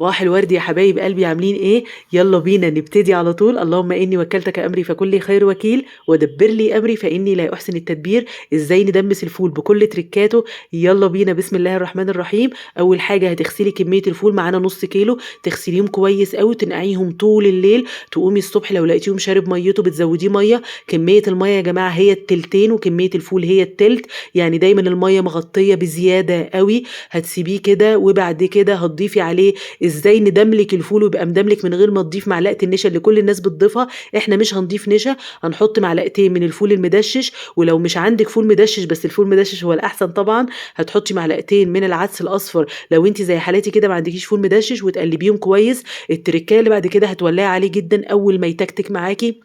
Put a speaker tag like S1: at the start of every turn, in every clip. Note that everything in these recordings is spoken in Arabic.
S1: صباح الورد يا حبايب قلبي، عاملين ايه؟ يلا بينا نبتدي على طول. اللهم اني وكلتك امري فكن لي خير وكيل، ودبر لي امري فاني لا احسن التدبير. ازاي ندمس الفول بكل تركاته؟ يلا بينا، بسم الله الرحمن الرحيم. اول حاجه هتغسلي كميه الفول معانا نص كيلو، تغسليهم كويس قوي، تنقعيهم طول الليل. تقومي الصبح لو لقيتيهم شارب ميته بتزوديه ميه. كميه الميه يا جماعه هي التلتين، وكميه الفول هي التلت، يعني دايما الميه مغطيه بزياده قوي. هتسيبيه كده، وبعد كده هتضيفي عليه. ازاي ندملك الفول ويبقى مدملك من غير ما تضيف معلقه النشا اللي كل الناس بتضيفها؟ احنا مش هنضيف نشا، هنحط معلقتين من الفول المدشش. ولو مش عندك فول مدشش، بس الفول المدشش هو الاحسن طبعا، هتحطي معلقتين من العدس الاصفر لو انت زي حالتي كده ما عندكيش فول مدشش، وتقلبيهم كويس. التركيه اللي بعد كده هتولعي عليه جدا، اول ما يتكتك معاكي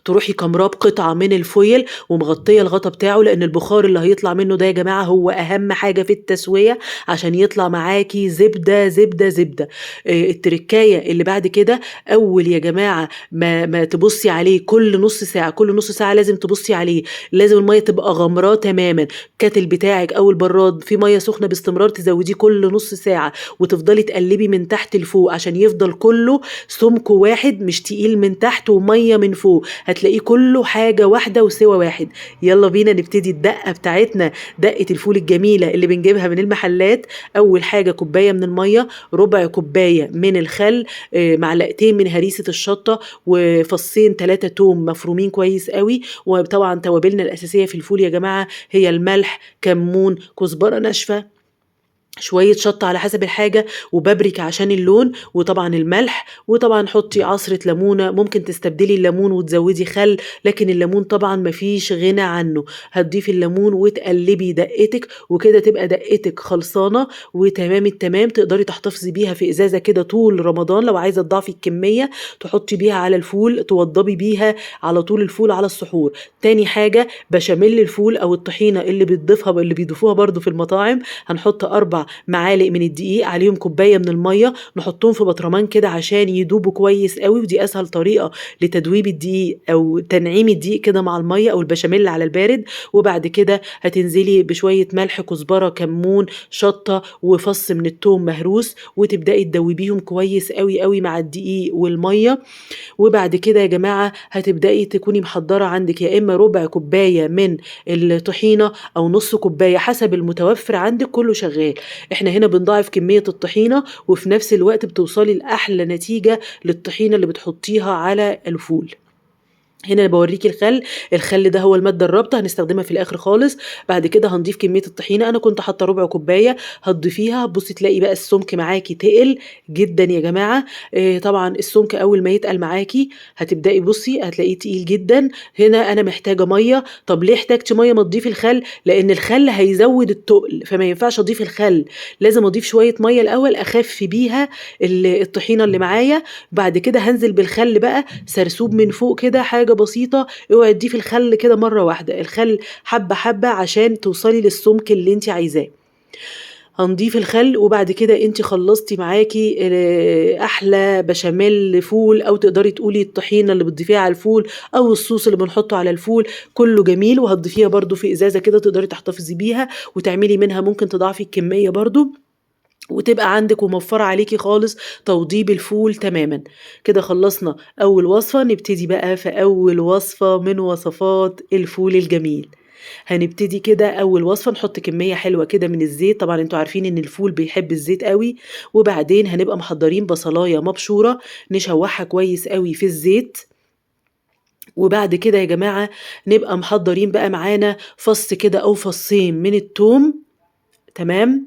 S1: تروحي كمراه بقطعه من الفويل ومغطيه الغطا بتاعه، لان البخار اللي هيطلع منه ده يا جماعه هو اهم حاجه في التسويه، عشان يطلع معاكي زبده زبده زبده. التركايه اللي بعد كده، اول يا جماعه ما تبصي عليه كل نص ساعه، كل نص ساعه لازم تبصي عليه. لازم الميه تبقى غمراه تماما. الكاتل بتاعك او البراد فيه ميه سخنه باستمرار، تزوديه كل نص ساعه، وتفضلي تقلبي من تحت لفوق عشان يفضل كله سمك واحد، مش تقيل من تحت وميه من فوق. هتلاقيه كله حاجة واحدة وسوى واحد. يلا بينا نبتدي الدقة بتاعتنا، دقة الفول الجميلة اللي بنجيبها من المحلات. أول حاجة كوباية من المية، ربع كوباية من الخل، معلقتين من هريسة الشطة، وفصين 3 توم مفرومين كويس قوي. وطبعا توابلنا الأساسية في الفول يا جماعة هي الملح، كمون، كزبرة ناشفة، شوية شطة على حسب الحاجة، وبابريكا عشان اللون، وطبعا الملح. وطبعا حطي عصرة ليمونة، ممكن تستبدلي الليمون وتزودي خل، لكن الليمون طبعا مفيش غنى عنه. هتضيفي الليمون وتقلبي دقتك، وكده تبقى دقتك خلصانة وتمام التمام. تقدري تحتفظي بيها في ازازة كده طول رمضان، لو عايزة تضعفي الكمية تحطي بيها على الفول، توضبي بيها على طول الفول على السحور. تاني حاجة بشاميل الفول او الطحينة اللي بتضيفها، اللي بيضيفوها برضو في المطاعم. هنحط 4 معالق من الدقيق، عليهم كوباية من المية، نحطهم في بطرمان كده عشان يدوبوا كويس قوي. ودي أسهل طريقة لتدويب الدقيق أو تنعيم الدقيق كده مع المية أو البشاميل على البارد. وبعد كده هتنزلي بشوية ملح، كزبرة، كمون، شطة، وفص من التوم مهروس، وتبدأي تدوبيهم كويس قوي قوي مع الدقيق والمية. وبعد كده يا جماعة هتبدأي تكوني محضرة عندك يا إما ربع كوباية من الطحينة أو نص كوباية حسب المتوفر عندك، كله شغال. احنا هنا بنضاعف كمية الطحينة، وفي نفس الوقت بتوصلي لأحلى نتيجة للطحينة اللي بتحطيها على الفول. هنا انا بوريكي الخل. الخل ده هو الماده الرابطه، هنستخدمها في الاخر خالص. بعد كده هنضيف كميه الطحينه، انا كنت حاطه ربع كوبايه، هتضيفيها هتبصي تلاقي بقى السمك معاكي تقل جدا يا جماعه. طبعا السمك اول ما يتقل معاكي هتبداي بصي هتلاقيه تقيل جدا. هنا انا محتاجه ميه. طب ليه احتاجتي ميه ما تضيفي الخل؟ لان الخل هيزود التقل، فما ينفعش اضيف الخل، لازم اضيف شويه ميه الاول اخفي بيها الطحينه اللي معايا. بعد كده هنزل بالخل بقى سرسوب من فوق كده، حاجة بسيطة. اوعي تضيفي الخل كده مرة واحدة، الخل حبة حبة عشان توصلي للسمك اللي انت عايزاه. هنضيف الخل، وبعد كده انت خلصتي معاكي احلى بشاميل فول، او تقدري تقولي الطحينة اللي بتضيفيها على الفول، او الصوص اللي بنحطه على الفول، كله جميل. وهتضيفيها برضو في ازازة كده تقدري تحتفظي بيها، وتعملي منها ممكن تضاعفي الكمية برضو، وتبقى عندك وموفرة عليكي خالص توضيب الفول تماما. كده خلصنا أول وصفة، نبتدي بقى في أول وصفة من وصفات الفول الجميل. هنبتدي كده أول وصفة، نحط كمية حلوة كده من الزيت، طبعا انتوا عارفين ان الفول بيحب الزيت قوي. وبعدين هنبقى محضرين بصلاية مبشورة، نشوحها كويس قوي في الزيت. وبعد كده يا جماعة نبقى محضرين بقى معانا فص كده أو فصين من التوم، تمام.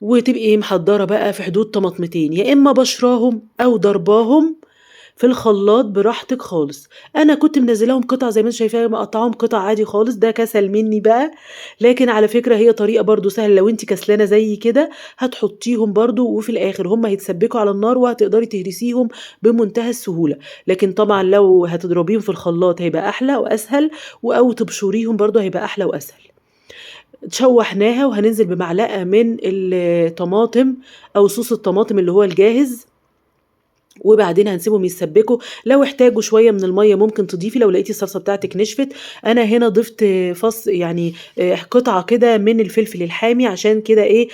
S1: وتبقي محضرة بقى في حدود طماطمتين، يا إما بشراهم أو ضرباهم في الخلاط براحتك خالص. أنا كنت منزلاهم قطع زي ما انت شايفاها، مقطعاهم قطع عادي خالص، ده كسل مني بقى. لكن على فكرة هي طريقة برضو سهلة، لو انت كسلانة زي كده هتحطيهم برضو، وفي الآخر هم هيتسبكوا على النار وهتقدري تهرسيهم بمنتهى السهولة. لكن طبعا لو هتضربيهم في الخلاط هيبقى أحلى وأسهل، أو تبشريهم برضو هيبقى أحلى وأسهل. شوحناها، وهننزل بمعلقة من الطماطم أو صوص الطماطم اللي هو الجاهز. وبعدين هنسيبهم يتسبكوا. لو احتاجوا شوية من المَيّة ممكن تضيفي، لو لقيتِ الصلصة بتاعتِك نشفت. أنا هنا ضِفت فص يعني قطعة كده من الفلفل الحامي عشان كده إيه،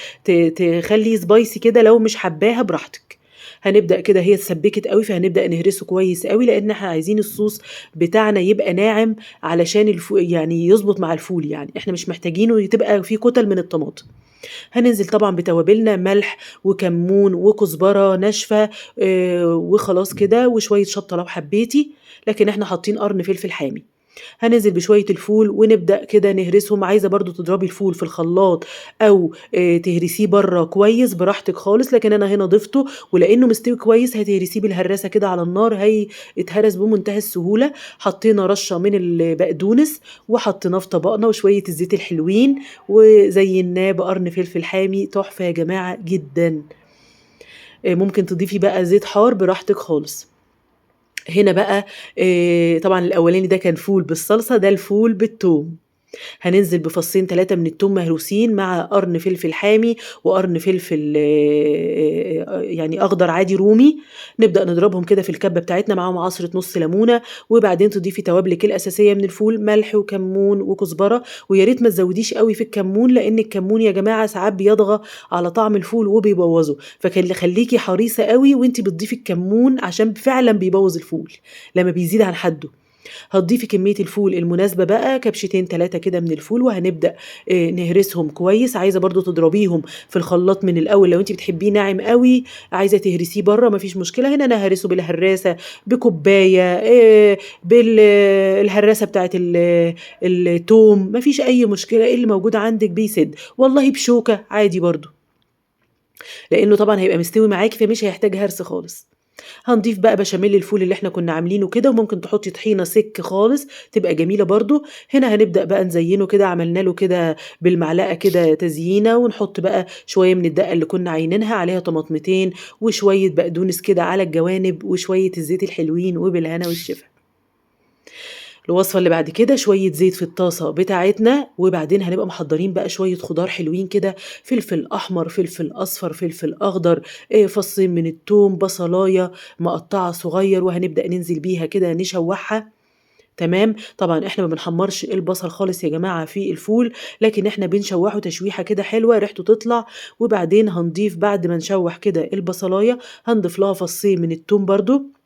S1: تخلّي spicy كده، لو مش حاباها براحتِك. هنبدأ كده، هي اتسبكت أوي، فهنبدأ نهرسه كويس أوي، لإن إحنا عايزين الصوص بتاعنا يبقى ناعم علشان يعني يضبط مع الفول يعني، إحنا مش محتاجينه تبقى فيه كُتل من الطماطم. هننزل طبعًا بتوابلنا، ملح وكمون وكزبرة ناشفة وخلاص كده، وشوية شطة لو حبيتِ، لكن إحنا حاطين قرن فلفل حامي. هننزل بشوية الفول ونبدأ كده نهرسهم. عايزة برضه تضربي الفول في الخلاط أو تهرسيه برّه كويس براحتِك خالص، لكن أنا هنا ضِفته، ولإنه مستوي كويس هتهرسيه بالهراسة كده على النار، هيتهرس بمنتهى السهولة. حطينا رشة من البقدونس وحطيناه في طبقنا، وشوية الزيت الحلوين، وزيناه بقرن فلفل حامي. تحفة يا جماعة جدًا. ممكن تضيفي بقى زيت حار براحتِك خالص. هنا بقى طبعًا الأولاني ده كان فول بالصلصة، ده الفول بالتوم. هننزل بفصين 3 من التوم مهروسين مع قرن فلفل حامي وقرن فلفل يعني أخضر عادي رومي. نبدأ نضربهم كده في الكبة بتاعتنا، معاهم عصرة نُص ليمونة. وبعدين تضيفي توابلِك الأساسية من الفول، ملح وكمون وكزبرة. ويا ريت ما تزوديش أوي في الكمون، لإن الكمون يا جماعة ساعات بيطغى على طعم الفول وبيبوظه، خليكِ حريصة أوي وأنتِ بتضيفي الكمون، عشان فعلًا بيبوظ الفول لمّا بيزيد عن حدُّه. هتضيفي كمية الفول المناسبة بقى، كبشتين 3 كده من الفول، وهنبدأ نهرسهم كويس. عايزة برضه تضربيهم في الخلاط من الأول لو أنتِ بتحبيه ناعم أوي، عايزة تهرسيه برّه ما فيش مشكلة. هنا أنا هارسه بالهراسة، بكوباية، الهراسة بتاعة التوم، ما فيش أي مشكلة، إيه اللي موجود عندِك بيسِد. والله بشوكة عادي برضه، لإنه طبعًا هيبقى مستوي معاكِ فمش هيحتاج هرس خالص. هنضيف بقى بشاميل الفول اللي إحنا كنا عاملينه كده، وممكن تحطي طحينة سِك خالص تبقى جميلة برضه. هنا هنبدأ بقى نزيّنه كده، عملنا له كده بالمعلقة كده تزيينة، ونحط بقى شوية من الدقة اللي كنا عاينينها، عليها طماطمتين وشوية بقدونس كده على الجوانب، وشوية الزيت الحلوين، وبالهنا والشفا. الوصفة اللي بعد كده شوية زيت في الطاسة بتاعتنا، وبعدين هنبقى محضّرين بقى شوية خضار حلوين كده، فلفل أحمر، فلفل أصفر، فلفل أخضر، فصّين من التوم، بصلاية مقطّعة صغير، وهنبدأ ننزل بيها كده نشوّحها. تمام. طبعًا إحنا ما بنحمّرش البصل خالص يا جماعة في الفول، لكن إحنا بنشوّحه تشويحة كده حلوة ريحته تطلع. وبعدين هنضيف بعد ما نشوّح كده البصلاية، هنضيف لها فصّين من التوم برضه.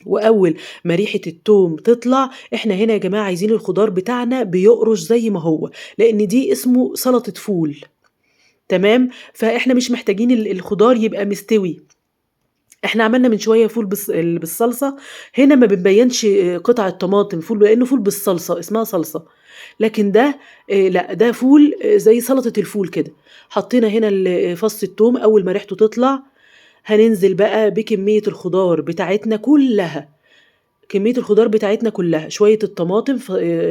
S1: وأول ما ريحة التوم تطلع، إحنا هنا يا جماعة عايزين الخضار بتاعنا بيقرش زي ما هو، لإن دي اسمه سلطة فول. تمام. فإحنا مش محتاجين الخضار يبقى مستوي. إحنا عملنا من شوية فول بالصلصة، هنا ما بنبيّنش قطع الطماطم، فول لإنه فول بالصلصة، اسمها صلصة. لكن ده لأ، ده فول زي سلطة الفول كده. حطينا هنا فص التوم، أول ما ريحته تطلع، هننزل بقى بكمية الخضار بتاعتنا كلّها. كمية الخضار بتاعتنا كلّها، شوية الطماطم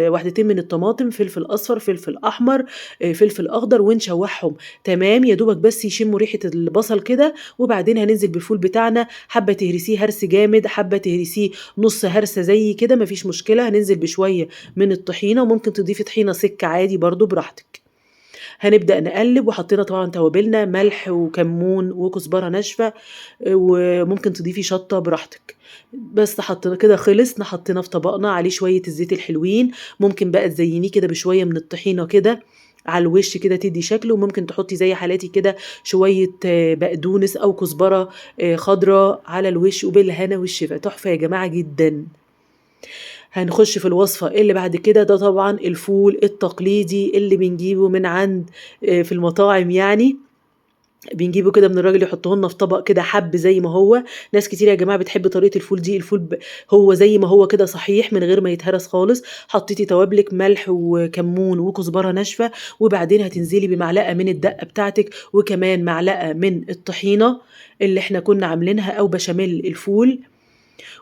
S1: واحدتين من الطماطم، فلفل أصفر، فلفل أحمر، فلفل أخضر، ونشوّحهم تمام، يا دوبك بس يشمّوا ريحة البصل كده. وبعدين هننزل بالفول بتاعنا، حابة تهرسيه هرس جامد، حابة تهرسيه نُص هرسة زيي كده، ما فيش مشكلة. هننزل بشوية من الطحينة، وممكن تضيفي طحينة سِكّة عادي برضه براحتك. هنبدأ نقلّب، وحطينا طبعًا توابلنا، ملح وكمون وكزبرة ناشفة، وممكن تضيفي شطة براحتك. بس حطينا كده خلص، حطيناه في طبقنا، عليه شوية الزيت الحلوين. ممكن بقى تزينيه كده بشوية من الطحينة كده على الوش كده تدّي شكل، وممكن تحطي زي حالاتي كده شوية بقدونس أو كزبرة خضرا على الوش، وبالهنا والشفا. تحفة يا جماعة جدًا. هنخش في الوصفة اللي بعد كده، ده طبعًا الفول التقليدي اللي بنجيبه من عند في المطاعم يعني. بنجيبه كده من الراجل يحطه لنا في طبق كده حَبّ زي ما هو. ناس كتير يا جماعة بتحب طريقة الفول دي، الفول هو زي ما هو كده صحيح من غير ما يتهرس خالص. حطيتِ توابلِك ملح وكمون وكزبرة ناشفة، وبعدين هتنزلي بمعلقة من الدقة بتاعتِك، وكمان معلقة من الطحينة اللي إحنا كنا عاملينها أو بشاميل الفول،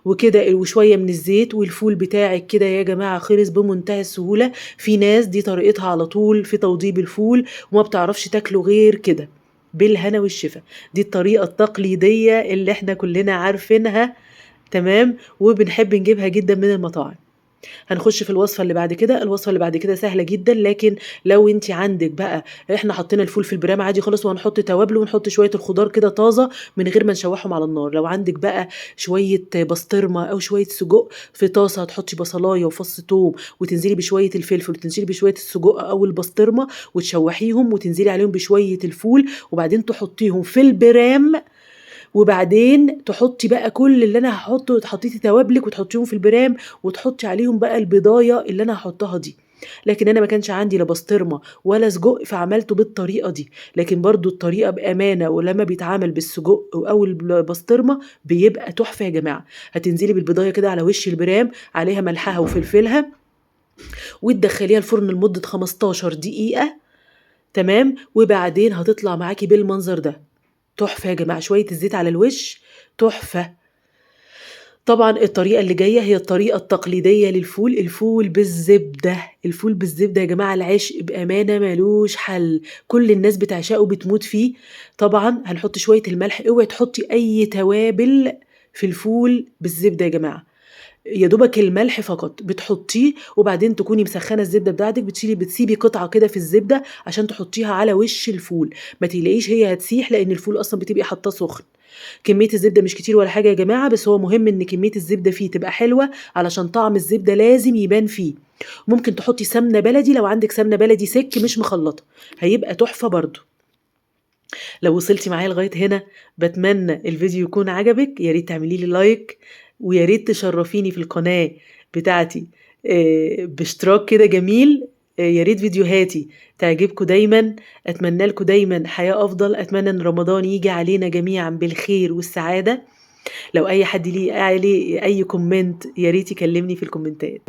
S1: وكده وشوية من الزيت، والفول بتاعِك كده يا جماعة خلص بمنتهى السهولة. في ناس دي طريقتها على طول في توضيب الفول، وما بتعرفش تاكله غير كده، بالهنا والشفا. دي الطريقة التقليدية اللي إحنا كلنا عارفينها. تمام. وبنحب نجيبها جدًا من المطاعم. هنخش في الوصفة اللي بعد كده. الوصفة اللي بعد كده سهلة جدًا، لكن لو أنتِ عندِك بقى إحنا حطينا الفول في البرام عادي خالص وهنحط توابله ونحط شوية الخضار كده طازة من غير ما نشوحهم على النار. لو عندِك بقى شوية بسطرمة أو شوية سجق في طاسة، هتحطي بصلاية وفص توم وتنزلي بشوية الفلفل وتنزلي بشوية السجق أو البسطرمة وتشوحيهم وتنزلي عليهم بشوية الفول، وبعدين تحطيهم في البرام، وبعدين تحطي بقى كل اللي أنا هاحطه، حطيتِ توابلِك وتحطيهم في البرام وتحطي عليهم بقى البضاية اللي أنا هاحطها دي. لكن أنا ما كانش عندي لا بسطرمة ولا سجق فعملته بالطريقة دي، لكن برضه الطريقة بأمانة ولمّا بيتعمل بالسجق أو البسطرمة بيبقى تحفة يا جماعة. هتنزلي بالبضاية كده على وش البرام عليها ملحها وفلفلها وتدخليها الفرن لمدة 15 دقيقة، تمام، وبعدين هتطلع معاكِ بالمنظر ده. تحفة يا جماعة، شوية الزيت على الوش تحفة. طبعًا الطريقة اللي جاية هي الطريقة التقليدية للفول، الفول بالزبدة. الفول بالزبدة يا جماعة العشق بأمانة ما لوش حل، كل الناس بتعشقه بتموت فيه. طبعًا هنحط شوية الملح، اوعي تحطي أي توابل في الفول بالزبدة يا جماعة، يا دوبك الملح فقط بتحطيه وبعدين تكوني مسخّنة الزبدة بتاعتِك، بتسيبي قطعة كده في الزبدة عشان تحطيها على وش الفول، ما تقلقيش هي هتسيح لإن الفول أصلًا بتبقي حاطاه سخن. كمية الزبدة مش كتير ولا حاجة يا جماعة، بس هو مهم إن كمية الزبدة فيه تبقى حلوة علشان طعم الزبدة لازم يبان فيه. ممكن تحطي سمنة بلدي لو عندِك سمنة بلدي سِك مش مخلطة، هيبقى تحفة برضه. لو وصلتِ معايا لغاية هنا باتمنى الفيديو يكون عجبِك، يا ريت تعملي لي لايك، ويا ريت تشرفيني في القناة بتاعتي باشتراك كده جميل. يا ريت فيديوهاتي تعجبكم دايمًا، أتمنى لكم دايمًا حياة أفضل، أتمنى إن رمضان ييجي علينا جميعًا بالخير والسعادة. لو أي حد ليه عليه أي comment يا ريت يكلمني في الكومنتات.